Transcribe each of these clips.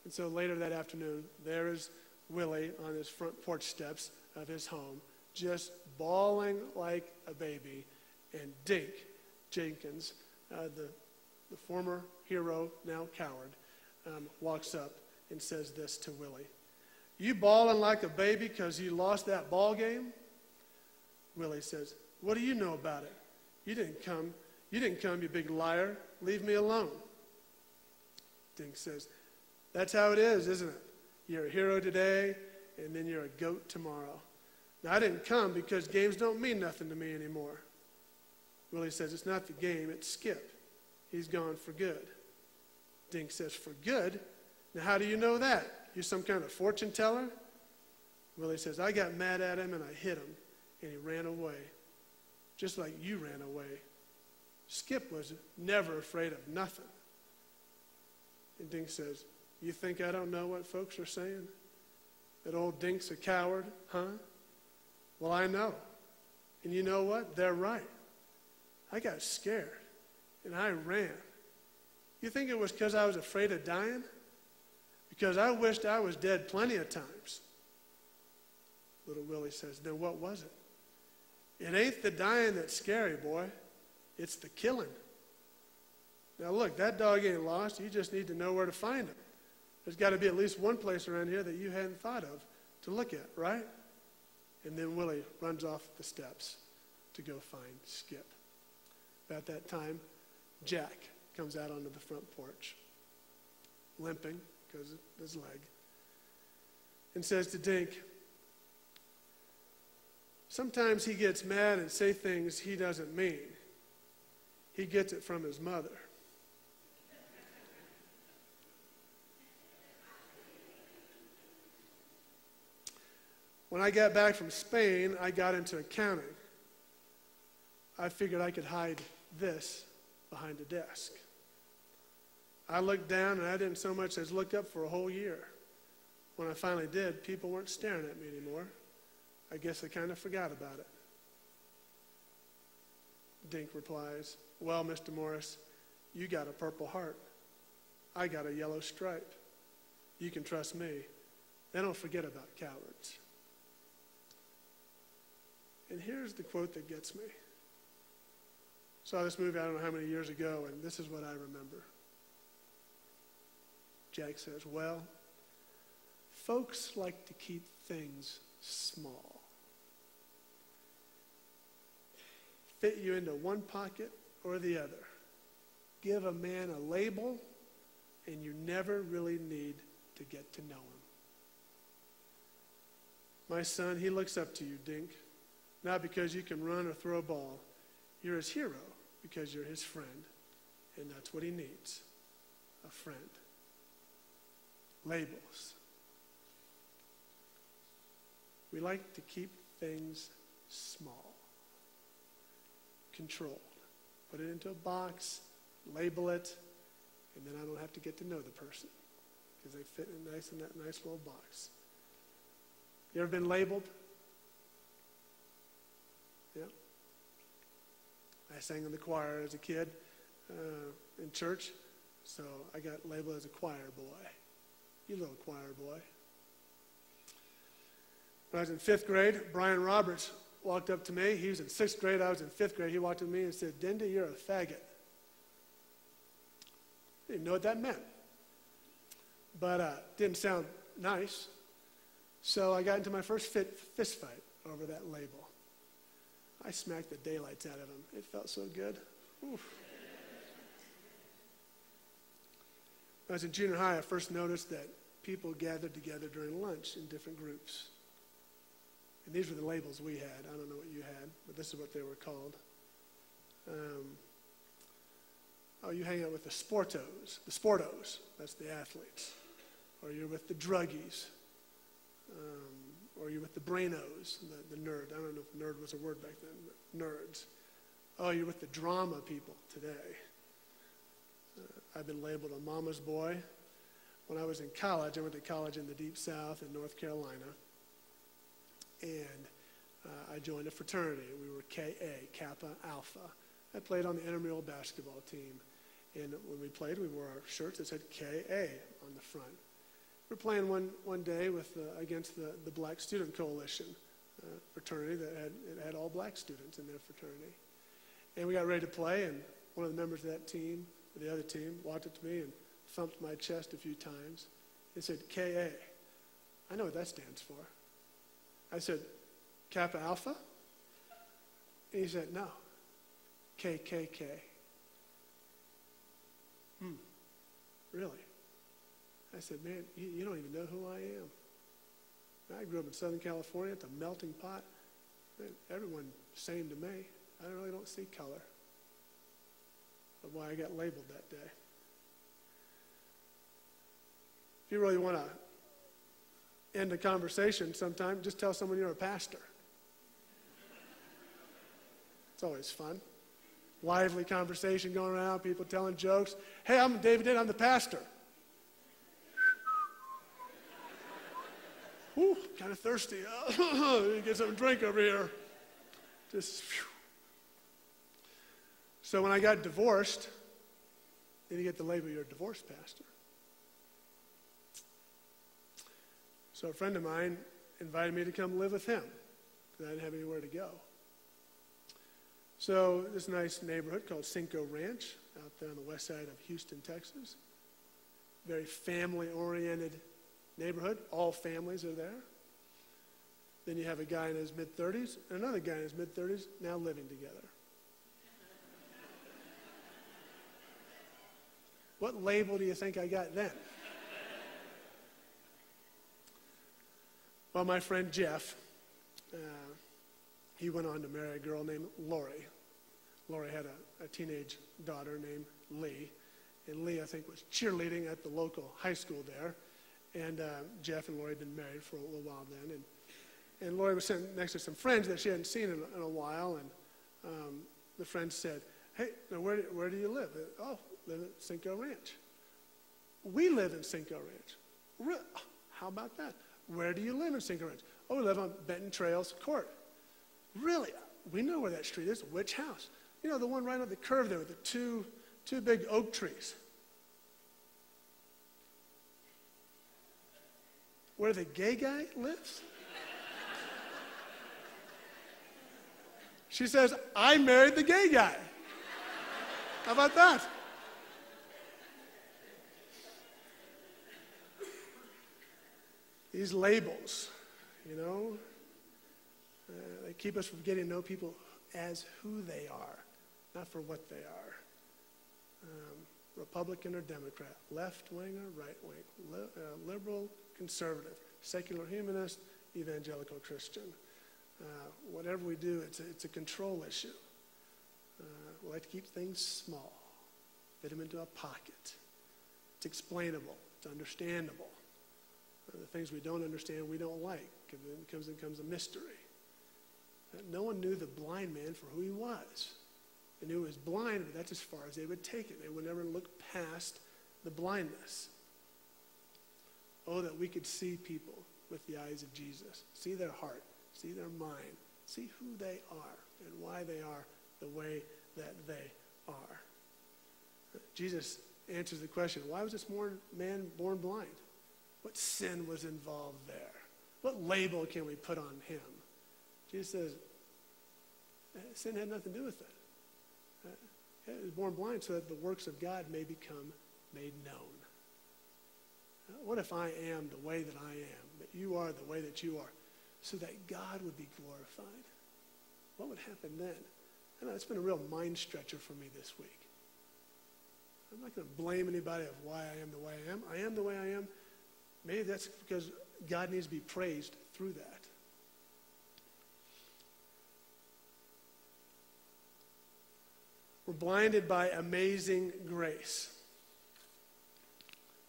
And so later that afternoon, there is Willie on his front porch steps of his home, just bawling like a baby. And Dink Jenkins, the former hero, now coward, walks up and says this to Willie. You bawling like a baby because you lost that ball game? Willie says, what do you know about it? You didn't come, you big liar. Leave me alone. Dink says, that's how it is, isn't it? You're a hero today, and then you're a goat tomorrow. Now, I didn't come because games don't mean nothing to me anymore. Willie says, it's not the game, it's Skip. He's gone for good. Dink says, for good? Now, how do you know that? You some kind of fortune teller? Willie says, I got mad at him and I hit him, and he ran away, just like you ran away. Skip was never afraid of nothing. And Dink says, you think I don't know what folks are saying? That old Dink's a coward, huh? Well, I know. And you know what? They're right. I got scared, and I ran. You think it was because I was afraid of dying? Because I wished I was dead plenty of times. Little Willie says, then what was it? It ain't the dying that's scary, boy. It's the killing. Now look, that dog ain't lost. You just need to know where to find him. There's got to be at least one place around here that you hadn't thought of to look at, right? And then Willie runs off the steps to go find Skip. At that time, Jack comes out onto the front porch, limping because of his leg, and says to Dink, sometimes he gets mad and say things he doesn't mean. He gets it from his mother. When I got back from Spain, I got into accounting. I figured I could hide this behind a desk. I looked down and I didn't so much as look up for a whole year. When I finally did, people weren't staring at me anymore. I guess they kind of forgot about it. Dink replies, well, Mr. Morris, you got a purple heart. I got a yellow stripe. You can trust me. They don't forget about cowards. And here's the quote that gets me. Saw this movie I don't know how many years ago, and this is what I remember. Jack says, well, folks like to keep things small. Fit you into one pocket or the other. Give a man a label, and you never really need to get to know him. My son, he looks up to you, Dink, not because you can run or throw a ball. You're his hero because you're his friend, and that's what he needs, a friend. Labels. We like to keep things small, controlled. Put it into a box, label it, and then I don't have to get to know the person because they fit in nice in that nice little box. You ever been labeled? Yeah. I sang in the choir as a kid in church, so I got labeled as a choir boy. You little choir boy. When I was in 5th grade, Brian Roberts walked up to me. He was in 6th grade. I was in 5th grade. He walked up to me and said, Dendy, you're a faggot. I didn't know what that meant. But didn't sound nice. So I got into my first fist fight over that label. I smacked the daylights out of him. It felt so good. Oof. When I was in junior high, I first noticed that people gathered together during lunch in different groups. And these were the labels we had. I don't know what you had, but this is what they were called. You hang out with the sportos. The sportos, that's the athletes. Or you're with the druggies. Or you're with the brainos, the nerd. I don't know if nerd was a word back then, but nerds. Oh, you're with the drama people today. I've been labeled a mama's boy. When I was in college, I went to college in the Deep South in North Carolina. And I joined a fraternity. We were KA, Kappa Alpha. I played on the intramural basketball team. And when we played, we wore our shirts that said KA on the front. we're playing one day with against the Black Student Coalition fraternity that had all black students in their fraternity. And we got ready to play, and one of the members of that team, or the other team, walked up to me and thumped my chest a few times and said, K.A. I know what that stands for. I said, Kappa Alpha? And he said, no, KKK. Really? I said, man, you don't even know who I am. I grew up in Southern California. It's a melting pot. Man, everyone's same to me. I really don't see color. That's why I got labeled that day. If you really want to end a conversation sometime, just tell someone you're a pastor. It's always fun. Lively conversation going around, people telling jokes. Hey, I'm David Dendy, I'm the pastor. Whew, kind of thirsty. Get something to drink over here. Just, whew. So when I got divorced, then you get the label, you're a divorced pastor. So a friend of mine invited me to come live with him because I didn't have anywhere to go. So this nice neighborhood called Cinco Ranch out there on the west side of Houston, Texas. Very family-oriented neighborhood. All families are there. Then you have a guy in his mid-30s and another guy in his mid-30s now living together. What label do you think I got then? Well, my friend Jeff, he went on to marry a girl named Lori. Lori had a teenage daughter named Lee. And Lee, I think, was cheerleading at the local high school there. And Jeff and Lori had been married for a little while then. And Lori was sitting next to some friends that she hadn't seen in a while. And the friends said, hey, now where do you live? Oh, live at Cinco Ranch. We live in Cinco Ranch. How about that? Where do you live in Cinco Ranch? Oh, we live on Benton Trails Court. Really? We know where that street is. Which house? You know, the one right on the curve there with the two big oak trees. Where the gay guy lives? She says, I married the gay guy. How about that? These labels, you know, they keep us from getting to know people as who they are, not for what they are. Republican or Democrat, left wing or right wing, liberal, conservative, secular humanist, evangelical Christian. Whatever we do, it's a control issue. We like to keep things small, fit them into a pocket. It's explainable, it's understandable. The things we don't understand, we don't like. It becomes a mystery. No one knew the blind man for who he was. They knew he was blind, but that's as far as they would take it. They would never look past the blindness. Oh, that we could see people with the eyes of Jesus, see their heart, see their mind, see who they are and why they are the way that they are. Jesus answers the question, why was this man born blind? What sin was involved there? What label can we put on him? Jesus says, sin had nothing to do with it. He was born blind so that the works of God may become made known. What if I am the way that I am, that you are the way that you are, so that God would be glorified? What would happen then? I know it's been a real mind stretcher for me this week. I'm not going to blame anybody of why I am the way I am. I am the way I am. Maybe that's because God needs to be praised through that. We're blinded by amazing grace.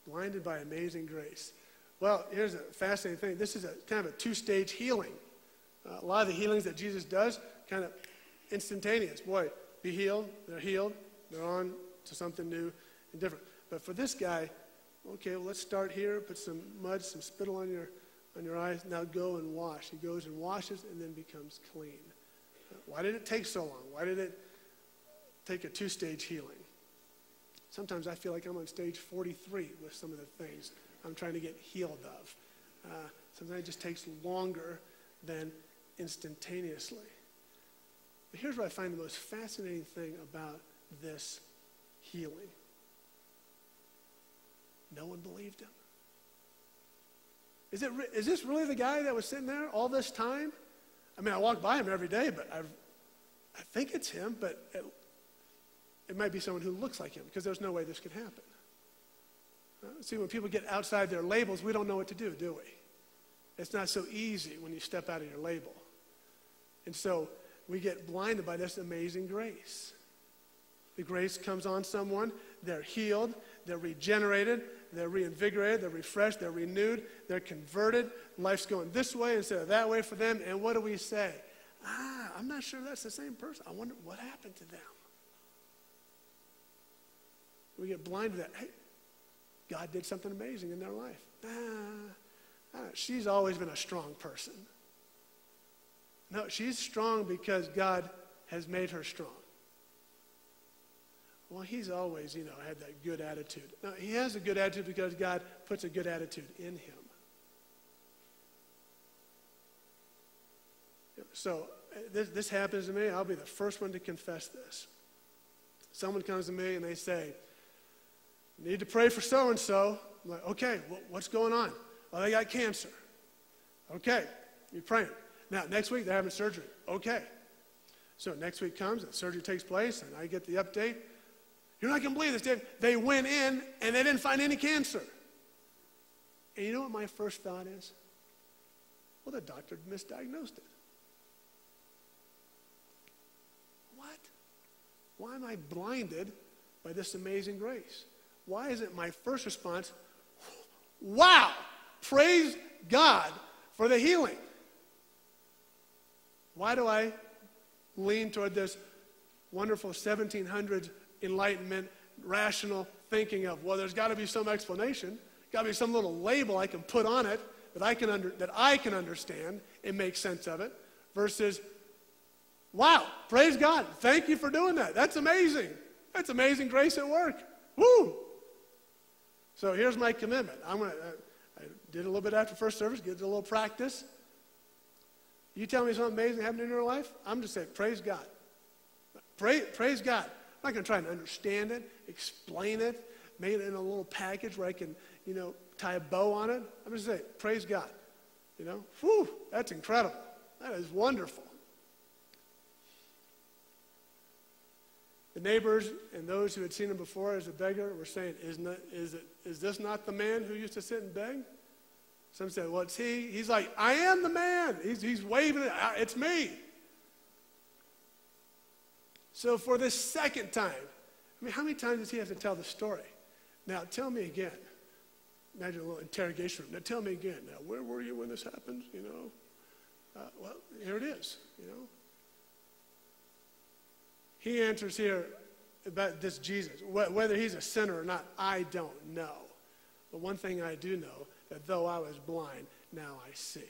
Blinded by amazing grace. Well, here's a fascinating thing. This is a kind of a two-stage healing. A lot of the healings that Jesus does, kind of instantaneous. Boy, be healed. They're on to something new and different. But for this guy, okay, well, let's start here. Put some mud, some spittle on your eyes. Now go and wash. He goes and washes and then becomes clean. Why did it take so long? Why did it take a two-stage healing? Sometimes I feel like I'm on stage 43 with some of the things I'm trying to get healed of. Sometimes it just takes longer than instantaneously. But here's what I find the most fascinating thing about this healing. No one believed him. Is this really the guy that was sitting there all this time? I mean, I walk by him every day, but I think it's him, but it might be someone who looks like him, because there's no way this could happen. See, when people get outside their labels, we don't know what to do we? It's not so easy when you step out of your label. And so we get blinded by this amazing grace. The grace comes on someone, they're healed, they're regenerated, they're reinvigorated, they're refreshed, they're renewed, they're converted. Life's going this way instead of that way for them. And what do we say? I'm not sure that's the same person. I wonder what happened to them. We get blinded to that. Hey, God did something amazing in their life. She's always been a strong person. No, she's strong because God has made her strong. Well, he's always, had that good attitude. No, he has a good attitude because God puts a good attitude in him. So this happens to me. I'll be the first one to confess this. Someone comes to me and they say, need to pray for so-and-so. I'm like, okay, what's going on? Well, they got cancer. Okay, you're praying. Now, next week they're having surgery. Okay. So next week comes, the surgery takes place, and I get the update. You're not going to believe this, Dave. They went in, and they didn't find any cancer. And you know what my first thought is? Well, the doctor misdiagnosed it. What? Why am I blinded by this amazing grace? Why isn't my first response, wow, praise God for the healing? Why do I lean toward this wonderful 1700s Enlightenment, rational thinking of, well, there's got to be some explanation, got to be some little label I can put on it that I can understand and make sense of it, versus, wow, praise God, thank you for doing that. That's amazing. That's amazing grace at work. Woo! So here's my commitment. I did a little bit after first service, get a little practice. You tell me something amazing happened in your life, I'm just saying, praise God. Praise God. I'm not going to try and understand it, explain it, make it in a little package where I can, tie a bow on it. I'm just saying, praise God. Whew, that's incredible. That is wonderful. The neighbors and those who had seen him before as a beggar were saying, is this not the man who used to sit and beg? Some said, well, it's he. He's like, I am the man. He's waving it. It's me. So for this second time, how many times does he have to tell the story? Now, tell me again. Imagine a little interrogation room. Now, tell me again. Now, where were you when this happened? Well, here it is, He answers here about this Jesus. Whether he's a sinner or not, I don't know. But one thing I do know, that though I was blind, now I see.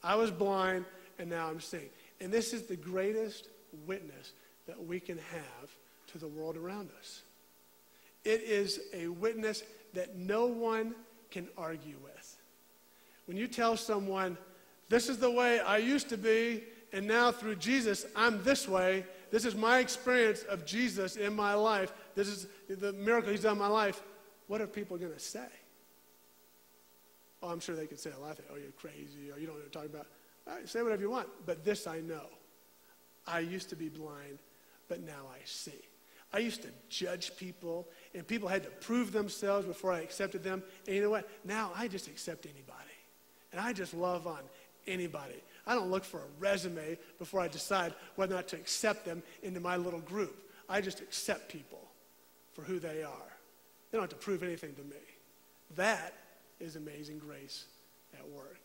I was blind, and now I'm seeing. And this is the greatest witness that we can have to the world around us. It is a witness that no one can argue with. When you tell someone, this is the way I used to be, and now through Jesus, I'm this way. This is my experience of Jesus in my life. This is the miracle he's done in my life. What are people going to say? Oh, I'm sure they could say a lot of things. Oh, you're crazy, or you don't know what you're talking about. All right, say whatever you want. But this I know. I used to be blind, but now I see. I used to judge people, and people had to prove themselves before I accepted them. And you know what? Now I just accept anybody. And I just love on anybody. I don't look for a resume before I decide whether or not to accept them into my little group. I just accept people for who they are. They don't have to prove anything to me. That is amazing grace at work.